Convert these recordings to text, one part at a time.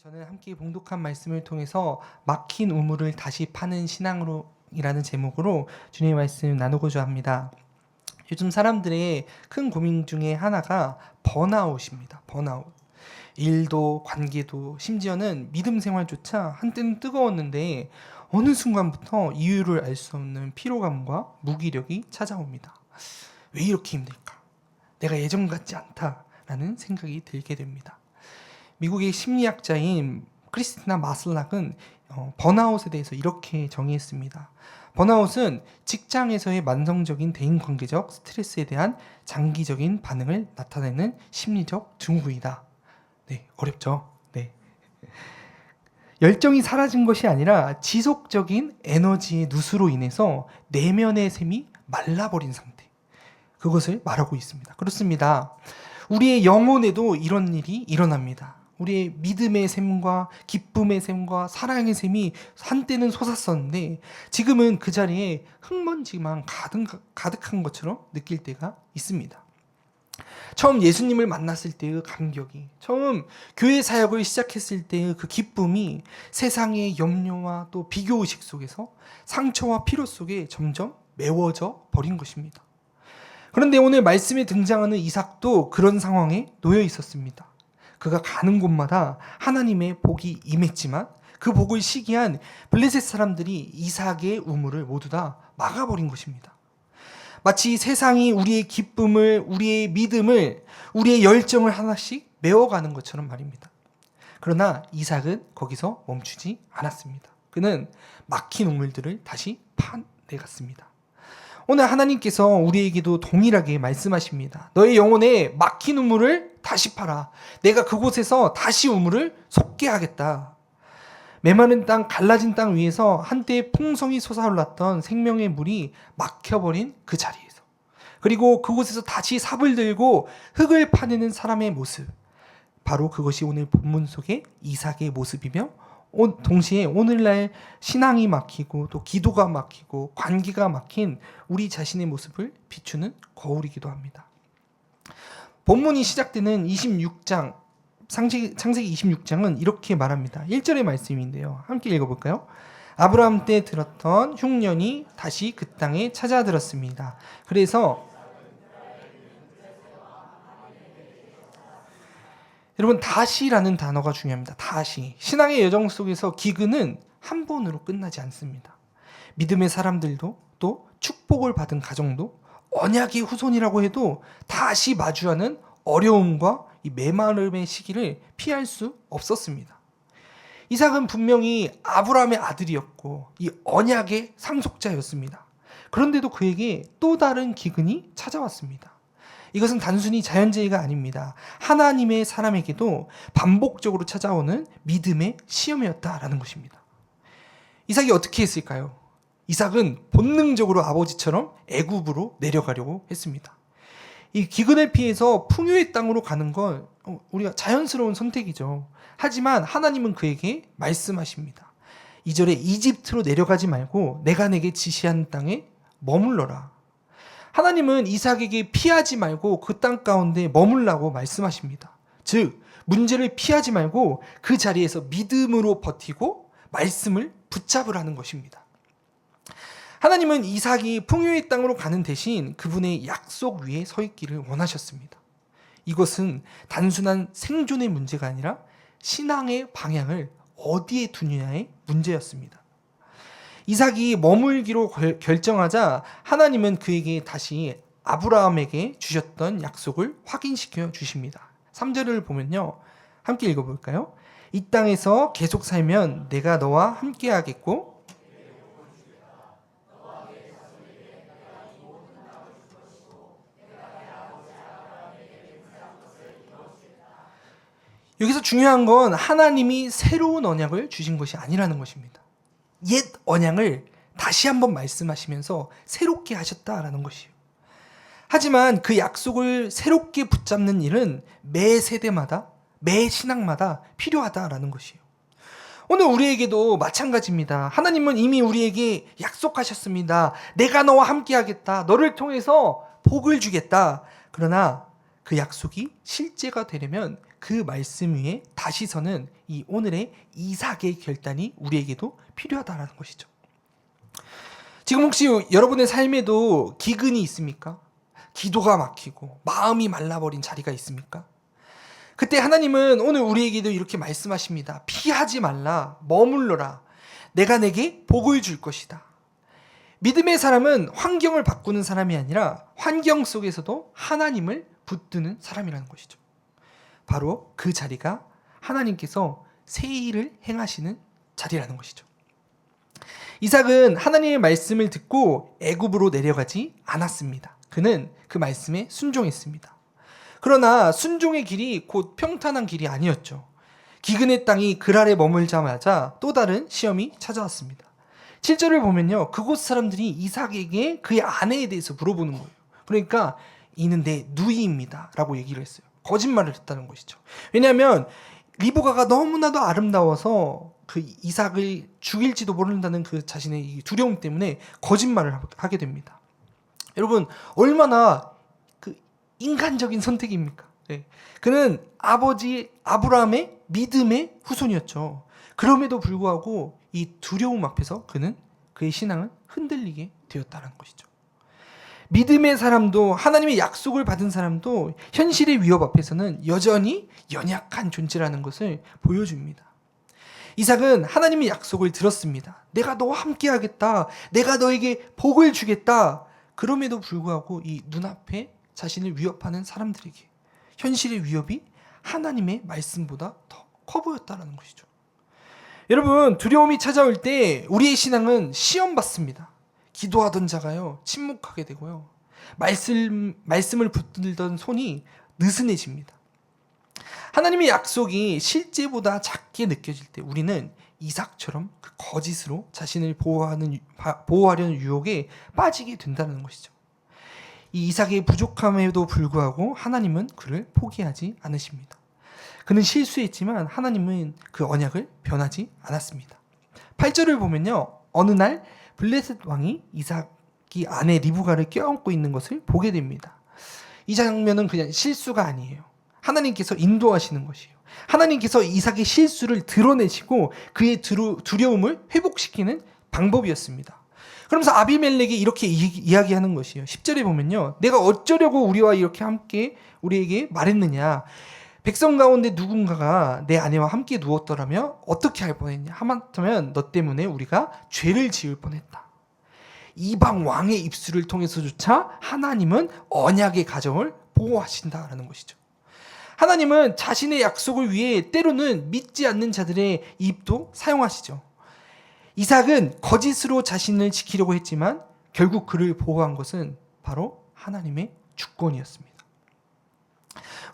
저는 함께 봉독한 말씀을 통해서 막힌 우물을 다시 파는 신앙으로이라는 제목으로 주님의 말씀 나누고자 합니다. 요즘 사람들의 큰 고민 중에 하나가 번아웃입니다. 번아웃. 일도 관계도 심지어는 믿음 생활조차 한때는 뜨거웠는데 어느 순간부터 이유를 알 수 없는 피로감과 무기력이 찾아옵니다. 왜 이렇게 힘들까? 내가 예전 같지 않다라는 생각이 들게 됩니다. 미국의 심리학자인 크리스티나 마슬락은 번아웃에 대해서 이렇게 정의했습니다. 번아웃은 직장에서의 만성적인 대인관계적 스트레스에 대한 장기적인 반응을 나타내는 심리적 증후이다. 네, 어렵죠? 네. 열정이 사라진 것이 아니라 지속적인 에너지의 누수로 인해서 내면의 샘이 말라버린 상태. 그것을 말하고 있습니다. 그렇습니다. 우리의 영혼에도 이런 일이 일어납니다. 우리의 믿음의 샘과 기쁨의 샘과 사랑의 샘이 한때는 솟았었는데 지금은 그 자리에 흙먼지만 가득한 것처럼 느낄 때가 있습니다. 처음 예수님을 만났을 때의 감격이, 처음 교회 사역을 시작했을 때의 그 기쁨이 세상의 염려와 또 비교의식 속에서 상처와 피로 속에 점점 메워져 버린 것입니다. 그런데 오늘 말씀에 등장하는 이삭도 그런 상황에 놓여 있었습니다. 그가 가는 곳마다 하나님의 복이 임했지만 그 복을 시기한 블레셋 사람들이 이삭의 우물을 모두 다 막아버린 것입니다. 마치 세상이 우리의 기쁨을, 우리의 믿음을, 우리의 열정을 하나씩 메워가는 것처럼 말입니다. 그러나 이삭은 거기서 멈추지 않았습니다. 그는 막힌 우물들을 다시 파내갔습니다. 오늘 하나님께서 우리에게도 동일하게 말씀하십니다. 너의 영혼에 막힌 우물을 다시 파라. 내가 그곳에서 다시 우물을 솟게 하겠다. 메마른 땅, 갈라진 땅 위에서 한때 풍성이 솟아올랐던 생명의 물이 막혀버린 그 자리에서, 그리고 그곳에서 다시 삽을 들고 흙을 파내는 사람의 모습, 바로 그것이 오늘 본문 속의 이삭의 모습이며 동시에 오늘날 신앙이 막히고 또 기도가 막히고 관계가 막힌 우리 자신의 모습을 비추는 거울이기도 합니다. 본문이 시작되는 26장, 창세기 26장은 이렇게 말합니다. 1절의 말씀인데요. 함께 읽어볼까요? 아브라함 때 들었던 흉년이 다시 그 땅에 찾아들었습니다. 그래서 여러분, 다시라는 단어가 중요합니다. 다시. 신앙의 여정 속에서 기근은 한 번으로 끝나지 않습니다. 믿음의 사람들도 또 축복을 받은 가정도 언약의 후손이라고 해도 다시 마주하는 어려움과 이 메마름의 시기를 피할 수 없었습니다. 이삭은 분명히 아브라함의 아들이었고 이 언약의 상속자였습니다. 그런데도 그에게 또 다른 기근이 찾아왔습니다. 이것은 단순히 자연재해가 아닙니다. 하나님의 사람에게도 반복적으로 찾아오는 믿음의 시험이었다라는 것입니다. 이삭이 어떻게 했을까요? 이삭은 본능적으로 아버지처럼 애굽으로 내려가려고 했습니다. 이 기근을 피해서 풍요의 땅으로 가는 건 우리가 자연스러운 선택이죠. 하지만 하나님은 그에게 말씀하십니다. 2절에 이집트로 내려가지 말고 내가 내게 지시한 땅에 머물러라. 하나님은 이삭에게 피하지 말고 그 땅 가운데 머물라고 말씀하십니다. 즉, 문제를 피하지 말고 그 자리에서 믿음으로 버티고 말씀을 붙잡으라는 것입니다. 하나님은 이삭이 풍요의 땅으로 가는 대신 그분의 약속 위에 서 있기를 원하셨습니다. 이것은 단순한 생존의 문제가 아니라 신앙의 방향을 어디에 두느냐의 문제였습니다. 이삭이 머물기로 결정하자 하나님은 그에게 다시 아브라함에게 주셨던 약속을 확인시켜 주십니다. 3절을 보면요. 함께 읽어볼까요? 이 땅에서 계속 살면 내가 너와 함께 하겠고 여기서 중요한 건 하나님이 새로운 언약을 주신 것이 아니라는 것입니다. 옛 언약을 다시 한번 말씀하시면서 새롭게 하셨다라는 것이에요. 하지만 그 약속을 새롭게 붙잡는 일은 매 세대마다, 매 신앙마다 필요하다라는 것이에요. 오늘 우리에게도 마찬가지입니다. 하나님은 이미 우리에게 약속하셨습니다. 내가 너와 함께 하겠다. 너를 통해서 복을 주겠다. 그러나 그 약속이 실제가 되려면 그 말씀 위에 다시 서는 이 오늘의 이삭의 결단이 우리에게도 필요하다는 것이죠. 지금 혹시 여러분의 삶에도 기근이 있습니까? 기도가 막히고 마음이 말라버린 자리가 있습니까? 그때 하나님은 오늘 우리에게도 이렇게 말씀하십니다. 피하지 말라, 머물러라. 내가 내게 복을 줄 것이다. 믿음의 사람은 환경을 바꾸는 사람이 아니라 환경 속에서도 하나님을 붙드는 사람이라는 것이죠. 바로 그 자리가 하나님께서 새 일을 행하시는 자리라는 것이죠. 이삭은 하나님의 말씀을 듣고 애굽으로 내려가지 않았습니다. 그는 그 말씀에 순종했습니다. 그러나 순종의 길이 곧 평탄한 길이 아니었죠. 기근의 땅이 그랄에 머물자마자 또 다른 시험이 찾아왔습니다. 7절을 보면요, 그곳 사람들이 이삭에게 그의 아내에 대해서 물어보는 거예요. 그러니까 이는 내 누이입니다 라고 얘기를 했어요. 거짓말을 했다는 것이죠. 왜냐하면 리브가가 너무나도 아름다워서 그 이삭을 죽일지도 모른다는 그 자신의 두려움 때문에 거짓말을 하게 됩니다. 여러분, 얼마나 그 인간적인 선택입니까? 네. 그는 아버지 아브라함의 믿음의 후손이었죠. 그럼에도 불구하고 이 두려움 앞에서 그는 그의 신앙을 흔들리게 되었다는 것이죠. 믿음의 사람도, 하나님의 약속을 받은 사람도 현실의 위협 앞에서는 여전히 연약한 존재라는 것을 보여줍니다. 이삭은 하나님의 약속을 들었습니다. 내가 너와 함께 하겠다. 내가 너에게 복을 주겠다. 그럼에도 불구하고 이 눈앞에 자신을 위협하는 사람들에게 현실의 위협이 하나님의 말씀보다 더 커 보였다는 것이죠. 여러분, 두려움이 찾아올 때 우리의 신앙은 시험받습니다. 기도하던 자가요, 침묵하게 되고요. 말씀을 붙들던 손이 느슨해집니다. 하나님의 약속이 실제보다 작게 느껴질 때 우리는 이삭처럼 그 거짓으로 자신을 보호하려는 유혹에 빠지게 된다는 것이죠. 이 이삭의 부족함에도 불구하고 하나님은 그를 포기하지 않으십니다. 그는 실수했지만 하나님은 그 언약을 변하지 않았습니다. 8절을 보면요, 어느 날 블레셋 왕이 이삭이 아내 리브가를 껴안고 있는 것을 보게 됩니다. 이 장면은 그냥 실수가 아니에요. 하나님께서 인도하시는 것이에요. 하나님께서 이삭의 실수를 드러내시고 그의 두려움을 회복시키는 방법이었습니다. 그러면서 아비멜렉이 이렇게 이야기하는 것이에요. 10절에 보면요, 내가 어쩌려고 우리와 이렇게 함께 우리에게 말했느냐. 백성 가운데 누군가가 내 아내와 함께 누웠더라면 어떻게 할 뻔했냐. 하마터면 너 때문에 우리가 죄를 지을 뻔했다. 이방 왕의 입술을 통해서조차 하나님은 언약의 가정을 보호하신다라는 것이죠. 하나님은 자신의 약속을 위해 때로는 믿지 않는 자들의 입도 사용하시죠. 이삭은 거짓으로 자신을 지키려고 했지만 결국 그를 보호한 것은 바로 하나님의 주권이었습니다.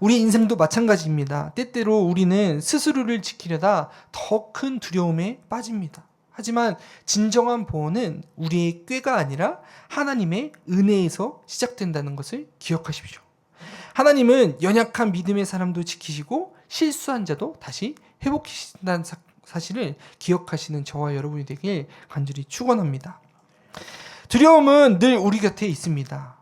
우리 인생도 마찬가지입니다. 때때로 우리는 스스로를 지키려다 더 큰 두려움에 빠집니다. 하지만 진정한 보호는 우리의 꾀가 아니라 하나님의 은혜에서 시작된다는 것을 기억하십시오. 하나님은 연약한 믿음의 사람도 지키시고 실수한 자도 다시 회복시킨다는 사실을 기억하시는 저와 여러분이 되길 간절히 축원합니다. 두려움은 늘 우리 곁에 있습니다.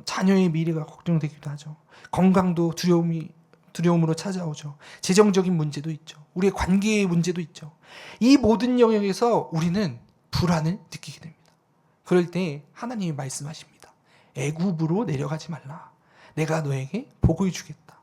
자녀의 미래가 걱정되기도 하죠. 건강도 두려움으로 찾아오죠. 재정적인 문제도 있죠. 우리의 관계의 문제도 있죠. 이 모든 영역에서 우리는 불안을 느끼게 됩니다. 그럴 때 하나님이 말씀하십니다. 애굽으로 내려가지 말라. 내가 너에게 복을 주겠다.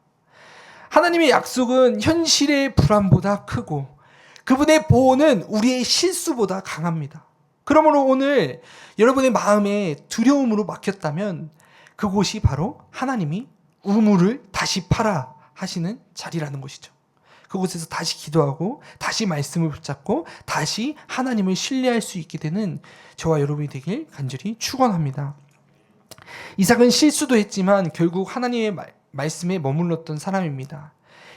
하나님의 약속은 현실의 불안보다 크고 그분의 보호는 우리의 실수보다 강합니다. 그러므로 오늘 여러분의 마음에 두려움으로 막혔다면 그곳이 바로 하나님이 우물을 다시 파라 하시는 자리라는 것이죠. 그곳에서 다시 기도하고 다시 말씀을 붙잡고 다시 하나님을 신뢰할 수 있게 되는 저와 여러분이 되길 간절히 축원합니다. 이삭은 실수도 했지만 결국 하나님의 말씀에 머물렀던 사람입니다.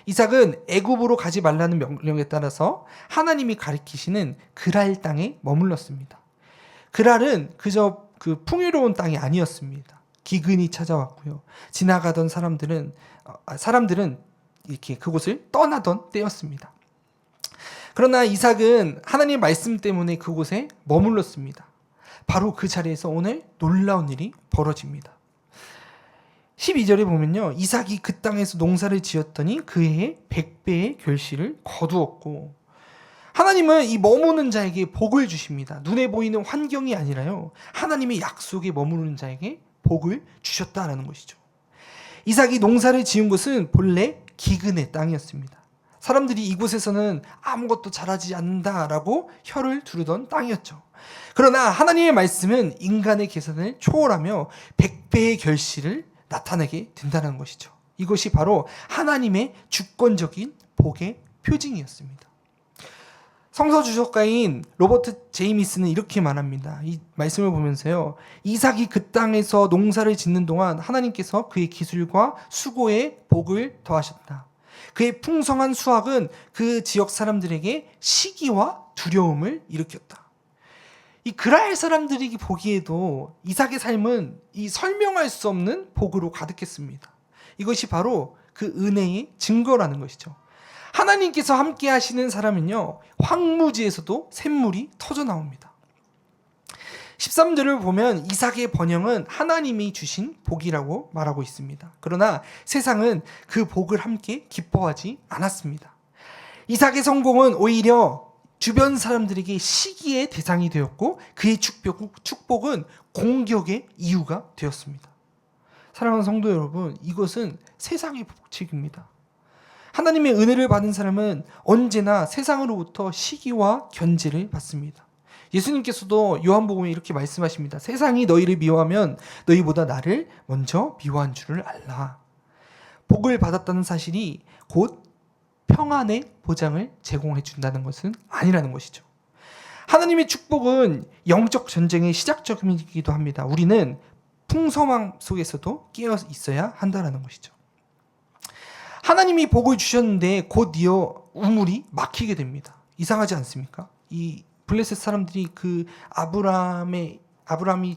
이삭은 애굽으로 가지 말라는 명령에 따라서 하나님이 가리키시는 그랄 땅에 머물렀습니다. 그랄은 그저 그 풍요로운 땅이 아니었습니다. 기근이 찾아왔고요. 지나가던 사람들은 이렇게 그곳을 떠나던 때였습니다. 그러나 이삭은 하나님의 말씀 때문에 그곳에 머물렀습니다. 바로 그 자리에서 오늘 놀라운 일이 벌어집니다. 12절에 보면요, 이삭이 그 땅에서 농사를 지었더니 그 해에 100배의 결실을 거두었고, 하나님은 이 머무는 자에게 복을 주십니다. 눈에 보이는 환경이 아니라요, 하나님의 약속에 머무르는 자에게 복을 주셨다라는 것이죠. 이삭이 농사를 지은 곳은 본래 기근의 땅이었습니다. 사람들이 이곳에서는 아무것도 자라지 않는다라고 혀를 두르던 땅이었죠. 그러나 하나님의 말씀은 인간의 계산을 초월하며 100배의 결실을 나타내게 된다는 것이죠. 이것이 바로 하나님의 주권적인 복의 표징이었습니다. 성서 주석가인 로버트 제이미스는 이렇게 말합니다. 이 말씀을 보면서요, 이삭이 그 땅에서 농사를 짓는 동안 하나님께서 그의 기술과 수고에 복을 더하셨다. 그의 풍성한 수확은 그 지역 사람들에게 시기와 두려움을 일으켰다. 이 그라엘 사람들이 보기에도 이삭의 삶은 이 설명할 수 없는 복으로 가득했습니다. 이것이 바로 그 은혜의 증거라는 것이죠. 하나님께서 함께 하시는 사람은요, 황무지에서도 샘물이 터져 나옵니다. 13절을 보면 이삭의 번영은 하나님이 주신 복이라고 말하고 있습니다. 그러나 세상은 그 복을 함께 기뻐하지 않았습니다. 이삭의 성공은 오히려 주변 사람들에게 시기의 대상이 되었고, 그의 축복은 공격의 이유가 되었습니다. 사랑하는 성도 여러분, 이것은 세상의 법칙입니다. 하나님의 은혜를 받은 사람은 언제나 세상으로부터 시기와 견제를 받습니다. 예수님께서도 요한복음에 이렇게 말씀하십니다. 세상이 너희를 미워하면 너희보다 나를 먼저 미워한 줄을 알라. 복을 받았다는 사실이 곧 평안의 보장을 제공해 준다는 것은 아니라는 것이죠. 하나님의 축복은 영적 전쟁의 시작점이기도 합니다. 우리는 풍성함 속에서도 깨어 있어야 한다는 것이죠. 하나님이 복을 주셨는데 곧 이어 우물이 막히게 됩니다. 이상하지 않습니까? 이 블레셋 사람들이 그 아브라함이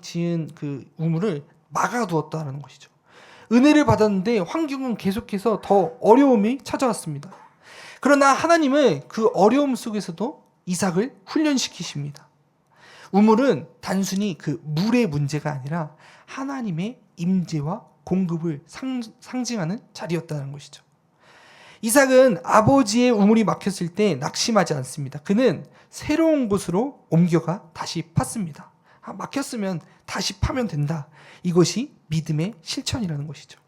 지은 그 우물을 막아두었다는 것이죠. 은혜를 받았는데 환경은 계속해서 더 어려움이 찾아왔습니다. 그러나 하나님은 그 어려움 속에서도 이삭을 훈련시키십니다. 우물은 단순히 그 물의 문제가 아니라 하나님의 임재와 공급을 상징하는 자리였다는 것이죠. 이삭은 아버지의 우물이 막혔을 때 낙심하지 않습니다. 그는 새로운 곳으로 옮겨가 다시 팠습니다. 막혔으면 다시 파면 된다. 이것이 믿음의 실천이라는 것이죠.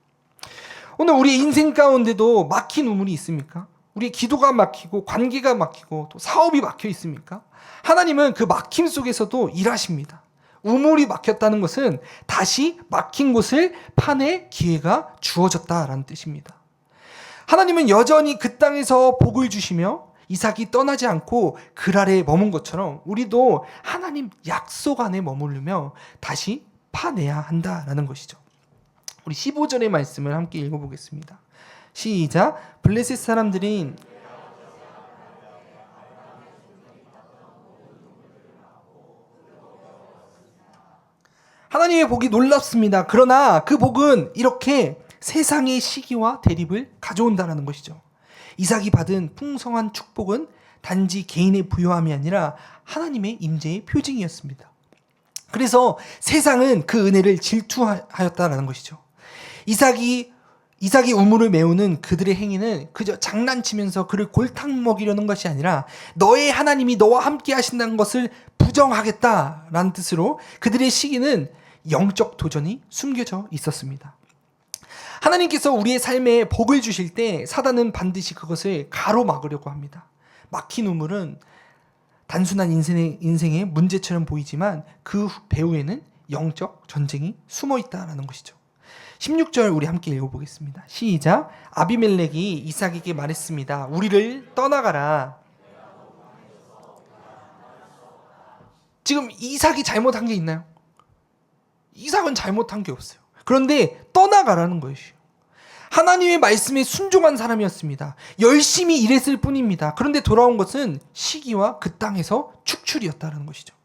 오늘 우리의 인생 가운데도 막힌 우물이 있습니까? 우리의 기도가 막히고 관계가 막히고 또 사업이 막혀 있습니까? 하나님은 그 막힘 속에서도 일하십니다. 우물이 막혔다는 것은 다시 막힌 곳을 파낼 기회가 주어졌다라는 뜻입니다. 하나님은 여전히 그 땅에서 복을 주시며 이삭이 떠나지 않고 그랄에 머문 것처럼 우리도 하나님 약속 안에 머무르며 다시 파내야 한다라는 것이죠. 우리 15절의 말씀을 함께 읽어보겠습니다. 시작. 블레셋 사람들인 하나님의 복이 놀랍습니다. 그러나 그 복은 이렇게 세상의 시기와 대립을 가져온다는 것이죠. 이삭이 받은 풍성한 축복은 단지 개인의 부요함이 아니라 하나님의 임재의 표징이었습니다. 그래서 세상은 그 은혜를 질투하였다는 것이죠. 이삭이 우물을 메우는 그들의 행위는 그저 장난치면서 그를 골탕 먹이려는 것이 아니라 너의 하나님이 너와 함께 하신다는 것을 부정하겠다라는 뜻으로 그들의 시기는 영적 도전이 숨겨져 있었습니다. 하나님께서 우리의 삶에 복을 주실 때 사단은 반드시 그것을 가로막으려고 합니다. 막힌 우물은 단순한 인생의 문제처럼 보이지만 그 배후에는 영적 전쟁이 숨어 있다는 것이죠. 16절 우리 함께 읽어보겠습니다. 시작. 아비멜렉이 이삭에게 말했습니다. 우리를 떠나가라. 지금 이삭이 잘못한 게 있나요? 이삭은 잘못한 게 없어요. 그런데 떠나가라는 것이에요. 하나님의 말씀에 순종한 사람이었습니다. 열심히 일했을 뿐입니다. 그런데 돌아온 것은 시기와 그 땅에서 축출이었다는 것이죠.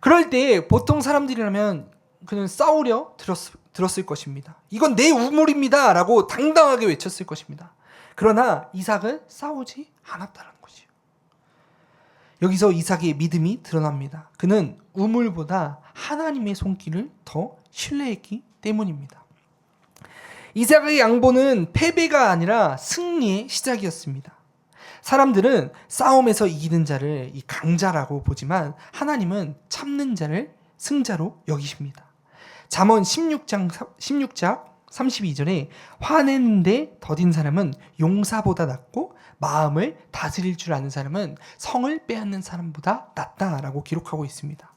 그럴 때 보통 사람들이라면 그는 싸우려 들었을 것입니다. 이건 내 우물입니다 라고 당당하게 외쳤을 것입니다. 그러나 이삭은 싸우지 않았다는 것이에요. 여기서 이삭의 믿음이 드러납니다. 그는 우물보다 하나님의 손길을 더 신뢰했기 때문입니다. 이삭의 양보는 패배가 아니라 승리의 시작이었습니다. 사람들은 싸움에서 이기는 자를 이 강자라고 보지만 하나님은 참는 자를 승자로 여기십니다. 잠언 16장 32절에 화내는데 더딘 사람은 용사보다 낫고 마음을 다스릴 줄 아는 사람은 성을 빼앗는 사람보다 낫다라고 기록하고 있습니다.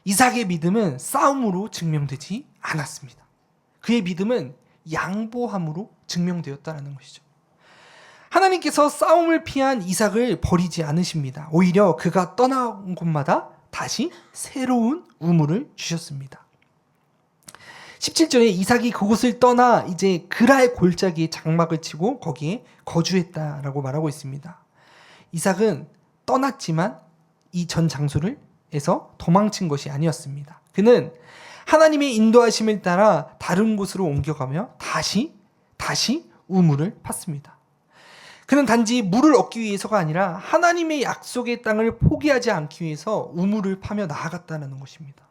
이삭의 믿음은 싸움으로 증명되지 않았습니다. 그의 믿음은 양보함으로 증명되었다는 것이죠. 하나님께서 싸움을 피한 이삭을 버리지 않으십니다. 오히려 그가 떠나온 곳마다 다시 새로운 우물을 주셨습니다. 17절에 이삭이 그곳을 떠나 이제 그랄 골짜기에 장막을 치고 거기에 거주했다라고 말하고 있습니다. 이삭은 떠났지만 이 전 장소에서 도망친 것이 아니었습니다. 그는 하나님의 인도하심을 따라 다른 곳으로 옮겨가며 다시 우물을 팠습니다. 그는 단지 물을 얻기 위해서가 아니라 하나님의 약속의 땅을 포기하지 않기 위해서 우물을 파며 나아갔다는 것입니다.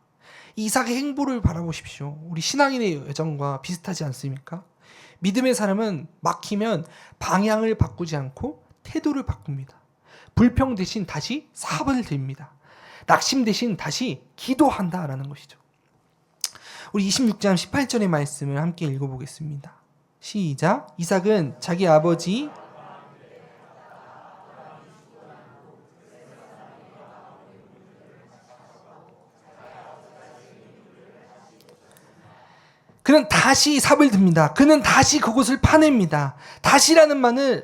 이삭의 행보를 바라보십시오. 우리 신앙인의 여정과 비슷하지 않습니까? 믿음의 사람은 막히면 방향을 바꾸지 않고 태도를 바꿉니다. 불평 대신 다시 삽을 들입니다. 낙심 대신 다시 기도한다라는 것이죠. 우리 26장 18절의 말씀을 함께 읽어보겠습니다. 시작. 이삭은 자기 아버지 그는 다시 삽을 듭니다. 그는 다시 그곳을 파냅니다. 다시라는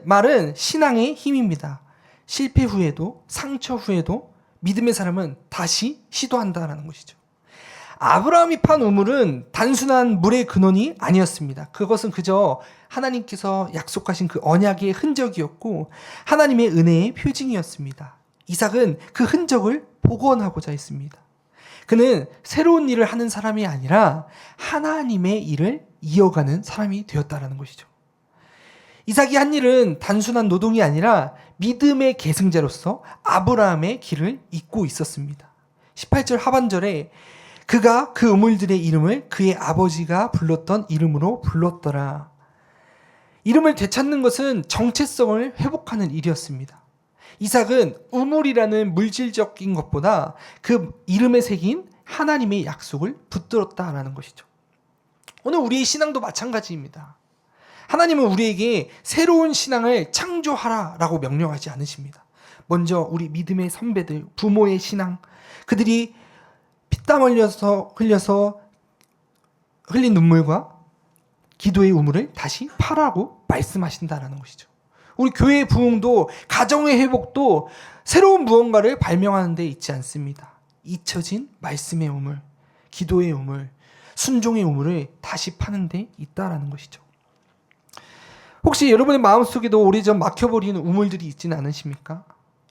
말은 신앙의 힘입니다. 실패 후에도 상처 후에도 믿음의 사람은 다시 시도한다라는 것이죠. 아브라함이 판 우물은 단순한 물의 근원이 아니었습니다. 그것은 그저 하나님께서 약속하신 그 언약의 흔적이었고 하나님의 은혜의 표징이었습니다. 이삭은 그 흔적을 복원하고자 했습니다. 그는 새로운 일을 하는 사람이 아니라 하나님의 일을 이어가는 사람이 되었다라는 것이죠. 이삭이 한 일은 단순한 노동이 아니라 믿음의 계승자로서 아브라함의 길을 잇고 있었습니다. 18절 하반절에 그가 그 우물들의 이름을 그의 아버지가 불렀던 이름으로 불렀더라. 이름을 되찾는 것은 정체성을 회복하는 일이었습니다. 이삭은 우물이라는 물질적인 것보다 그 이름에 새긴 하나님의 약속을 붙들었다라는 것이죠. 오늘 우리의 신앙도 마찬가지입니다. 하나님은 우리에게 새로운 신앙을 창조하라라고 명령하지 않으십니다. 먼저 우리 믿음의 선배들, 부모의 신앙, 그들이 피땀 흘려서 흘린 눈물과 기도의 우물을 다시 파라고 말씀하신다라는 것이죠. 우리 교회의 부흥도 가정의 회복도 새로운 무언가를 발명하는 데 있지 않습니다. 잊혀진 말씀의 우물, 기도의 우물, 순종의 우물을 다시 파는 데 있다라는 것이죠. 혹시 여러분의 마음속에도 오래전 막혀버린 우물들이 있지는 않으십니까?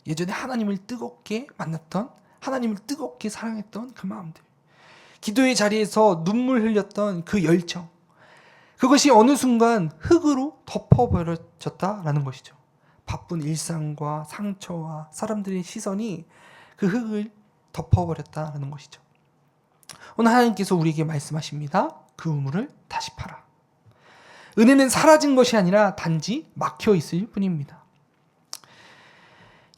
예전에 하나님을 뜨겁게 만났던, 하나님을 뜨겁게 사랑했던 그 마음들, 기도의 자리에서 눈물 흘렸던 그 열정, 그것이 어느 순간 흙으로 덮어버려졌다라는 것이죠. 바쁜 일상과 상처와 사람들의 시선이 그 흙을 덮어버렸다라는 것이죠. 오늘 하나님께서 우리에게 말씀하십니다. 그 우물을 다시 파라. 은혜는 사라진 것이 아니라 단지 막혀 있을 뿐입니다.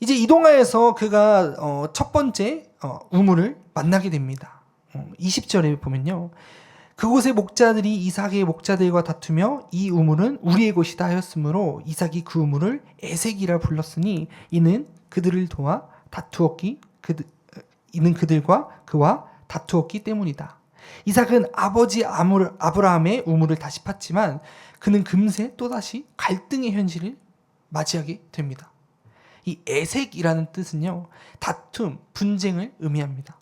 이제 이동하여서 그가 첫 번째 우물을 만나게 됩니다. 20절에 보면요. 그곳의 목자들이 이삭의 목자들과 다투며 이 우물은 우리의 것이다 하였으므로 이삭이 그 우물을 에색이라 불렀으니 이는 그들과 그와 다투었기 때문이다. 이삭은 아버지 아브라함의 우물을 다시 팠지만 그는 금세 또다시 갈등의 현실을 맞이하게 됩니다. 이 에색이라는 뜻은요, 다툼, 분쟁을 의미합니다.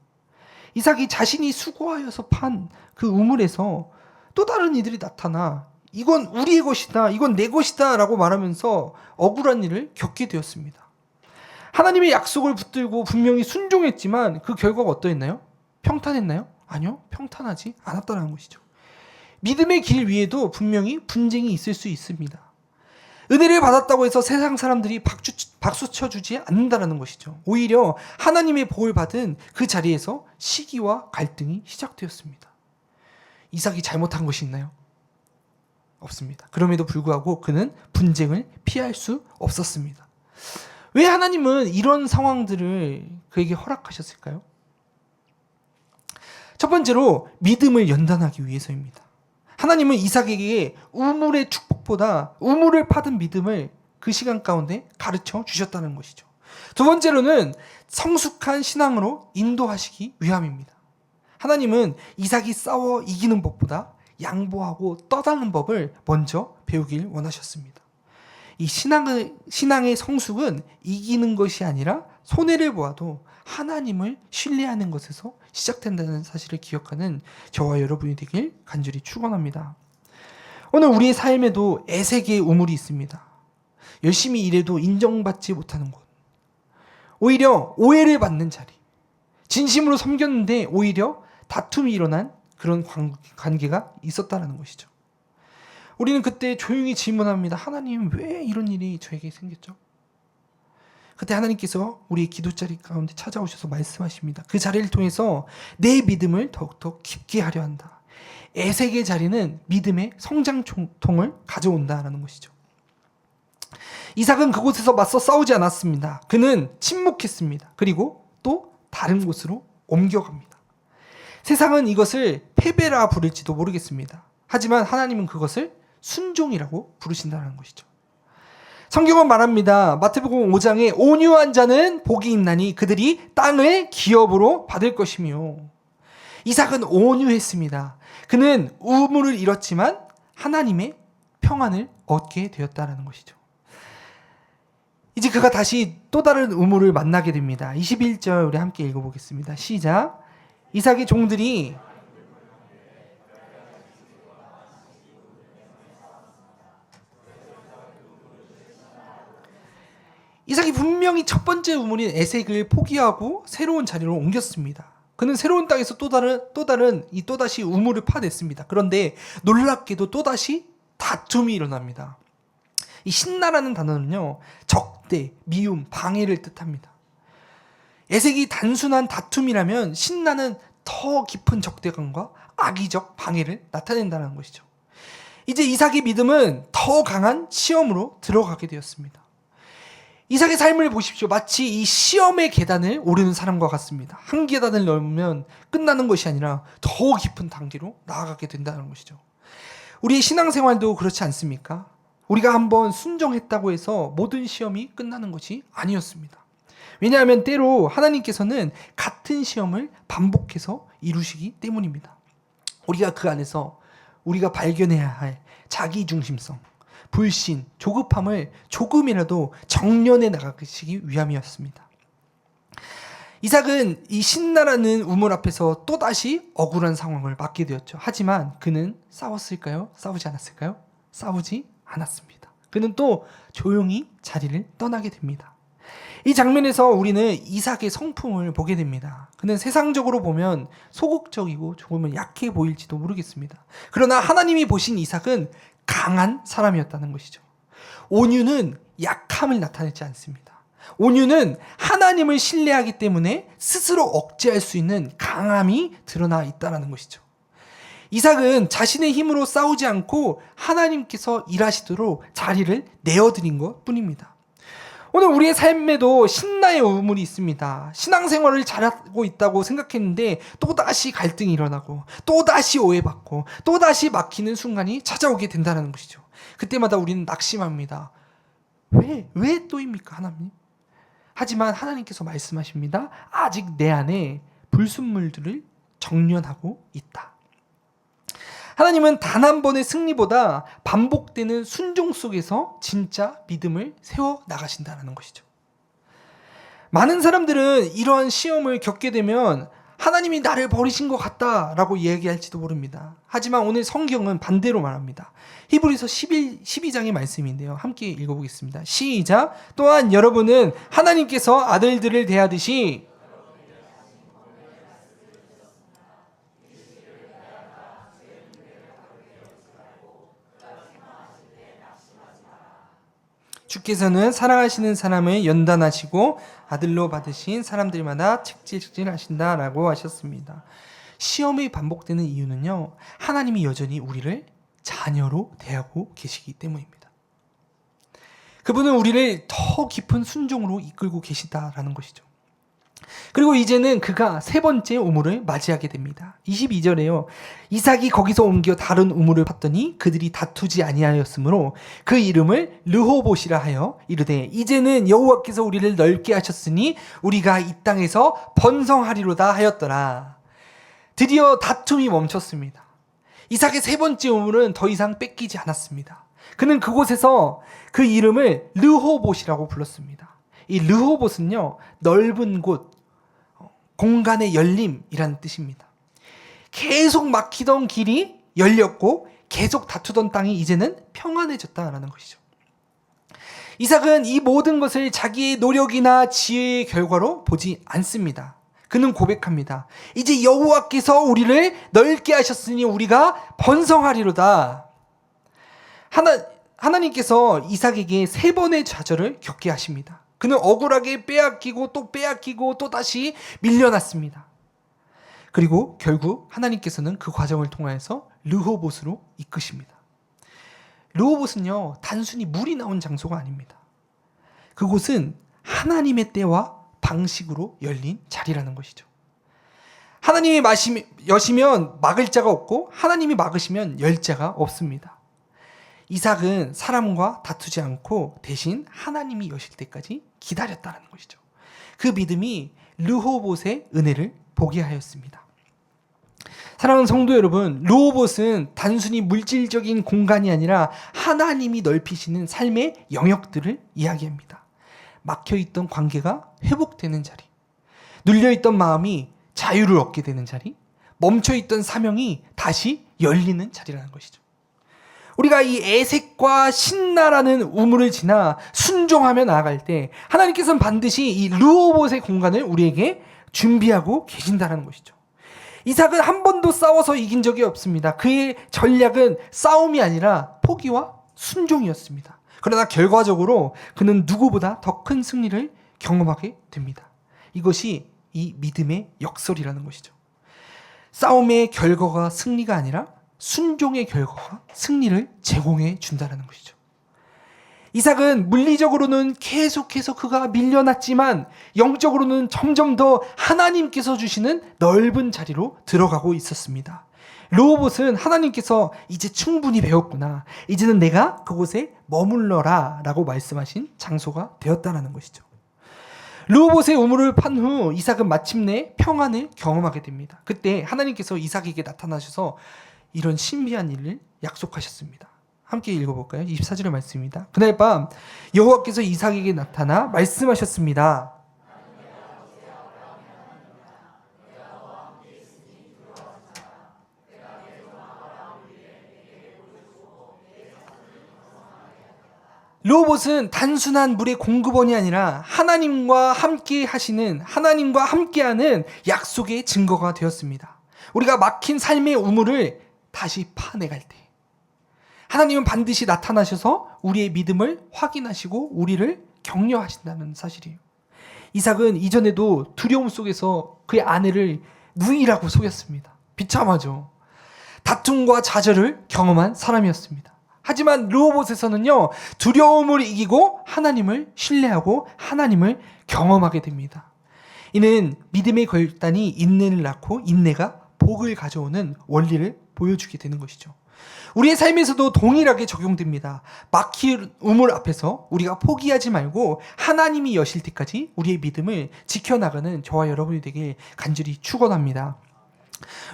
이삭이 자신이 수고하여서 판 그 우물에서 또 다른 이들이 나타나 이건 우리의 것이다, 이건 내 것이다 라고 말하면서 억울한 일을 겪게 되었습니다. 하나님의 약속을 붙들고 분명히 순종했지만 그 결과가 어떠했나요? 평탄했나요? 아니요, 평탄하지 않았다는 것이죠. 믿음의 길 위에도 분명히 분쟁이 있을 수 있습니다. 은혜를 받았다고 해서 세상 사람들이 박수 쳐주지 않는다는 것이죠. 오히려 하나님의 복을 받은 그 자리에서 시기와 갈등이 시작되었습니다. 이삭이 잘못한 것이 있나요? 없습니다. 그럼에도 불구하고 그는 분쟁을 피할 수 없었습니다. 왜 하나님은 이런 상황들을 그에게 허락하셨을까요? 첫 번째로 믿음을 연단하기 위해서입니다. 하나님은 이삭에게 우물의 축복보다 우물을 파든 믿음을 그 시간 가운데 가르쳐 주셨다는 것이죠. 두 번째로는 성숙한 신앙으로 인도하시기 위함입니다. 하나님은 이삭이 싸워 이기는 법보다 양보하고 떠나는 법을 먼저 배우길 원하셨습니다. 이 신앙의 성숙은 이기는 것이 아니라 손해를 보아도 하나님을 신뢰하는 것에서 시작된다는 사실을 기억하는 저와 여러분이 되길 간절히 축원합니다. 오늘 우리의 삶에도 애색의 우물이 있습니다. 열심히 일해도 인정받지 못하는 곳, 오히려 오해를 받는 자리, 진심으로 섬겼는데 오히려 다툼이 일어난 그런 관계가 있었다는 것이죠. 우리는 그때 조용히 질문합니다. 하나님, 왜 이런 일이 저에게 생겼죠? 그때 하나님께서 우리의 기도자리 가운데 찾아오셔서 말씀하십니다. 그 자리를 통해서 내 믿음을 더욱더 깊게 하려 한다. 애색의 자리는 믿음의 성장통을 가져온다라는 것이죠. 이삭은 그곳에서 맞서 싸우지 않았습니다. 그는 침묵했습니다. 그리고 또 다른 곳으로 옮겨갑니다. 세상은 이것을 패배라 부를지도 모르겠습니다. 하지만 하나님은 그것을 순종이라고 부르신다는 것이죠. 성경은 말합니다. 마태복음 5장에 온유한 자는 복이 있나니 그들이 땅을 기업으로 받을 것이며, 이삭은 온유했습니다. 그는 우물을 잃었지만 하나님의 평안을 얻게 되었다는 것이죠. 이제 그가 다시 또 다른 우물을 만나게 됩니다. 21절 우리 함께 읽어보겠습니다. 시작. 이삭의 종들이 이삭이 분명히 첫 번째 우물인 에색을 포기하고 새로운 자리로 옮겼습니다. 그는 새로운 땅에서 또다시 우물을 파냈습니다. 그런데 놀랍게도 또다시 다툼이 일어납니다. 이 신나라는 단어는요, 적대, 미움, 방해를 뜻합니다. 에색이 단순한 다툼이라면 신나는 더 깊은 적대감과 악의적 방해를 나타낸다는 것이죠. 이제 이삭의 믿음은 더 강한 시험으로 들어가게 되었습니다. 이삭의 삶을 보십시오. 마치 이 시험의 계단을 오르는 사람과 같습니다. 한 계단을 넘으면 끝나는 것이 아니라 더 깊은 단계로 나아가게 된다는 것이죠. 우리의 신앙생활도 그렇지 않습니까? 우리가 한번 순종했다고 해서 모든 시험이 끝나는 것이 아니었습니다. 왜냐하면 때로 하나님께서는 같은 시험을 반복해서 이루시기 때문입니다. 우리가 그 안에서 우리가 발견해야 할 자기중심성, 불신, 조급함을 조금이라도 정련해 나가시기 위함이었습니다. 이삭은 이 신나라는 우물 앞에서 또다시 억울한 상황을 맞게 되었죠. 하지만 그는 싸웠을까요? 싸우지 않았을까요? 싸우지 않았습니다. 그는 또 조용히 자리를 떠나게 됩니다. 이 장면에서 우리는 이삭의 성품을 보게 됩니다. 그는 세상적으로 보면 소극적이고 조금은 약해 보일지도 모르겠습니다. 그러나 하나님이 보신 이삭은 강한 사람이었다는 것이죠. 온유는 약함을 나타내지 않습니다. 온유는 하나님을 신뢰하기 때문에 스스로 억제할 수 있는 강함이 드러나 있다는 것이죠. 이삭은 자신의 힘으로 싸우지 않고 하나님께서 일하시도록 자리를 내어드린 것 뿐입니다. 오늘 우리의 삶에도 신나의 우물이 있습니다. 신앙생활을 잘하고 있다고 생각했는데 또다시 갈등이 일어나고 또다시 오해받고 또다시 막히는 순간이 찾아오게 된다는 것이죠. 그때마다 우리는 낙심합니다. 왜 또입니까, 하나님? 하지만 하나님께서 말씀하십니다. 아직 내 안에 불순물들을 정련하고 있다. 하나님은 단 한 번의 승리보다 반복되는 순종 속에서 진짜 믿음을 세워 나가신다는 것이죠. 많은 사람들은 이러한 시험을 겪게 되면 하나님이 나를 버리신 것 같다라고 얘기할지도 모릅니다. 하지만 오늘 성경은 반대로 말합니다. 히브리서 12장의 말씀인데요. 함께 읽어보겠습니다. 시작. 또한 여러분은 하나님께서 아들들을 대하듯이 주께서는 사랑하시는 사람을 연단하시고 아들로 받으신 사람들마다 책질하신다라고 하셨습니다. 시험이 반복되는 이유는요, 하나님이 여전히 우리를 자녀로 대하고 계시기 때문입니다. 그분은 우리를 더 깊은 순종으로 이끌고 계시다라는 것이죠. 그리고 이제는 그가 세 번째 우물을 맞이하게 됩니다. 22절에요. 이삭이 거기서 옮겨 다른 우물을 봤더니 그들이 다투지 아니하였으므로 그 이름을 르호봇이라 하여 이르되 이제는 여호와께서 우리를 넓게 하셨으니 우리가 이 땅에서 번성하리로다 하였더라. 드디어 다툼이 멈췄습니다. 이삭의 세 번째 우물은 더 이상 뺏기지 않았습니다. 그는 그곳에서 그 이름을 르호봇이라고 불렀습니다. 이 르호봇은요, 넓은 곳, 공간의 열림이라는 뜻입니다. 계속 막히던 길이 열렸고 계속 다투던 땅이 이제는 평안해졌다라는 것이죠. 이삭은 이 모든 것을 자기의 노력이나 지혜의 결과로 보지 않습니다. 그는 고백합니다. 이제 여호와께서 우리를 넓게 하셨으니 우리가 번성하리로다. 하나님께서 이삭에게 세 번의 좌절을 겪게 하십니다. 그는 억울하게 빼앗기고 또 다시 밀려났습니다. 그리고 결국 하나님께서는 그 과정을 통하여서 르호봇으로 이끄십니다. 르호봇은요, 단순히 물이 나온 장소가 아닙니다. 그곳은 하나님의 때와 방식으로 열린 자리라는 것이죠. 하나님이 여시면 막을 자가 없고 하나님이 막으시면 열 자가 없습니다. 이삭은 사람과 다투지 않고 대신 하나님이 여실 때까지 기다렸다는 것이죠. 그 믿음이 르호봇의 은혜를 보게 하였습니다. 사랑하는 성도 여러분, 르호봇은 단순히 물질적인 공간이 아니라 하나님이 넓히시는 삶의 영역들을 이야기합니다. 막혀있던 관계가 회복되는 자리, 눌려있던 마음이 자유를 얻게 되는 자리, 멈춰있던 사명이 다시 열리는 자리라는 것이죠. 우리가 이 에색과 신나라는 우물을 지나 순종하며 나아갈 때 하나님께서는 반드시 이 르호봇의 공간을 우리에게 준비하고 계신다는 것이죠. 이삭은 한 번도 싸워서 이긴 적이 없습니다. 그의 전략은 싸움이 아니라 포기와 순종이었습니다. 그러나 결과적으로 그는 누구보다 더 큰 승리를 경험하게 됩니다. 이것이 이 믿음의 역설이라는 것이죠. 싸움의 결과가 승리가 아니라 순종의 결과가 승리를 제공해 준다는 것이죠. 이삭은 물리적으로는 계속해서 그가 밀려났지만 영적으로는 점점 더 하나님께서 주시는 넓은 자리로 들어가고 있었습니다. 르호봇은 하나님께서 이제 충분히 배웠구나, 이제는 내가 그곳에 머물러라 라고 말씀하신 장소가 되었다는 것이죠. 르호봇의 우물을 판 후 이삭은 마침내 평안을 경험하게 됩니다. 그때 하나님께서 이삭에게 나타나셔서 이런 신비한 일을 약속하셨습니다. 함께 읽어볼까요? 24절의 말씀입니다. 그날 밤 여호와께서 이삭에게 나타나 말씀하셨습니다. 르호봇은 단순한 물의 공급원이 아니라 하나님과 함께하는 약속의 증거가 되었습니다. 우리가 막힌 삶의 우물을 다시 파내갈 때 하나님은 반드시 나타나셔서 우리의 믿음을 확인하시고 우리를 격려하신다는 사실이에요. 이삭은 이전에도 두려움 속에서 그의 아내를 누이라고 속였습니다. 비참하죠. 다툼과 좌절을 경험한 사람이었습니다. 하지만 르호봇에서는요, 두려움을 이기고 하나님을 신뢰하고 하나님을 경험하게 됩니다. 이는 믿음의 결단이 인내를 낳고 인내가 복을 가져오는 원리를 보여주게 되는 것이죠. 우리의 삶에서도 동일하게 적용됩니다. 막힌 우물 앞에서 우리가 포기하지 말고 하나님이 여실 때까지 우리의 믿음을 지켜나가는 저와 여러분이 되길 간절히 축원합니다.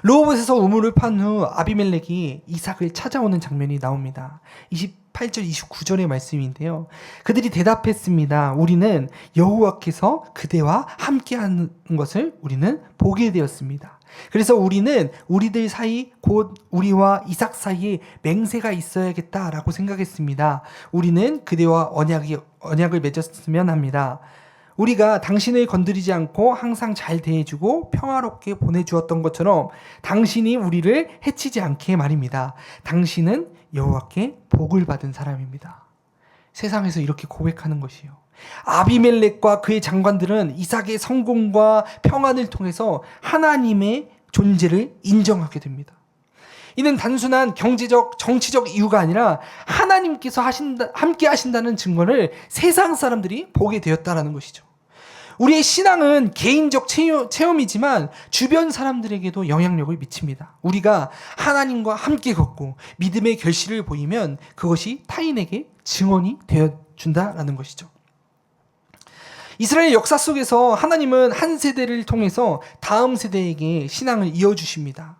르호봇에서 우물을 판 후 아비멜렉이 이삭을 찾아오는 장면이 나옵니다. 28절 29절의 말씀인데요. 그들이 대답했습니다. 우리는 여호와께서 그대와 함께하는 것을 우리는 보게 되었습니다. 그래서 우리는 우리들 사이 곧 우리와 이삭 사이에 맹세가 있어야겠다라고 생각했습니다. 우리는 그대와 언약을 맺었으면 합니다. 우리가 당신을 건드리지 않고 항상 잘 대해주고 평화롭게 보내주었던 것처럼 당신이 우리를 해치지 않게 말입니다. 당신은 여호와께 복을 받은 사람입니다. 세상에서 이렇게 고백하는 것이요. 아비멜렉과 그의 장관들은 이삭의 성공과 평안을 통해서 하나님의 존재를 인정하게 됩니다. 이는 단순한 경제적, 정치적 이유가 아니라 하나님께서 함께 하신다는 증거를 세상 사람들이 보게 되었다라는 것이죠. 우리의 신앙은 개인적 체험이지만 주변 사람들에게도 영향력을 미칩니다. 우리가 하나님과 함께 걷고 믿음의 결실을 보이면 그것이 타인에게 증언이 되어준다라는 것이죠. 이스라엘 역사 속에서 하나님은 한 세대를 통해서 다음 세대에게 신앙을 이어주십니다.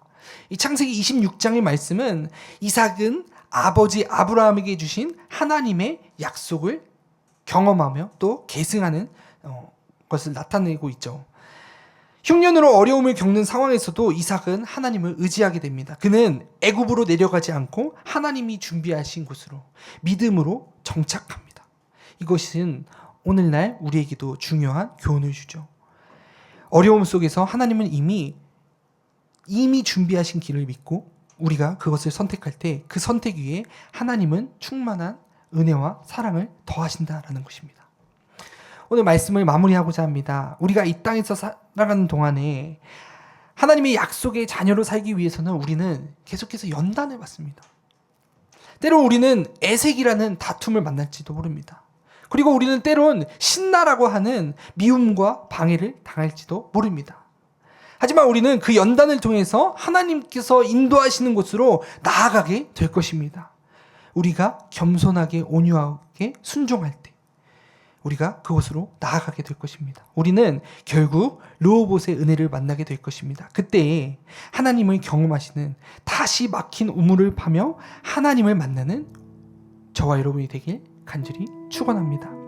이 창세기 26장의 말씀은 이삭은 아버지 아브라함에게 주신 하나님의 약속을 경험하며 또 계승하는 것을 나타내고 있죠. 흉년으로 어려움을 겪는 상황에서도 이삭은 하나님을 의지하게 됩니다. 그는 애굽으로 내려가지 않고 하나님이 준비하신 곳으로 믿음으로 정착합니다. 이것은 오늘날 우리에게도 중요한 교훈을 주죠. 어려움 속에서 하나님은 이미 준비하신 길을 믿고 우리가 그것을 선택할 때 그 선택 위에 하나님은 충만한 은혜와 사랑을 더하신다라는 것입니다. 오늘 말씀을 마무리하고자 합니다. 우리가 이 땅에서 살아가는 동안에 하나님의 약속의 자녀로 살기 위해서는 우리는 계속해서 연단을 받습니다. 때로 우리는 애색이라는 다툼을 만날지도 모릅니다. 그리고 우리는 때론 신나라고 하는 미움과 방해를 당할지도 모릅니다. 하지만 우리는 그 연단을 통해서 하나님께서 인도하시는 곳으로 나아가게 될 것입니다. 우리가 겸손하게 온유하게 순종할 때 우리가 그곳으로 나아가게 될 것입니다. 우리는 결국 르호봇의 은혜를 만나게 될 것입니다. 그때 하나님을 경험하시는 다시 막힌 우물을 파며 하나님을 만나는 저와 여러분이 되길 간절히 축원합니다.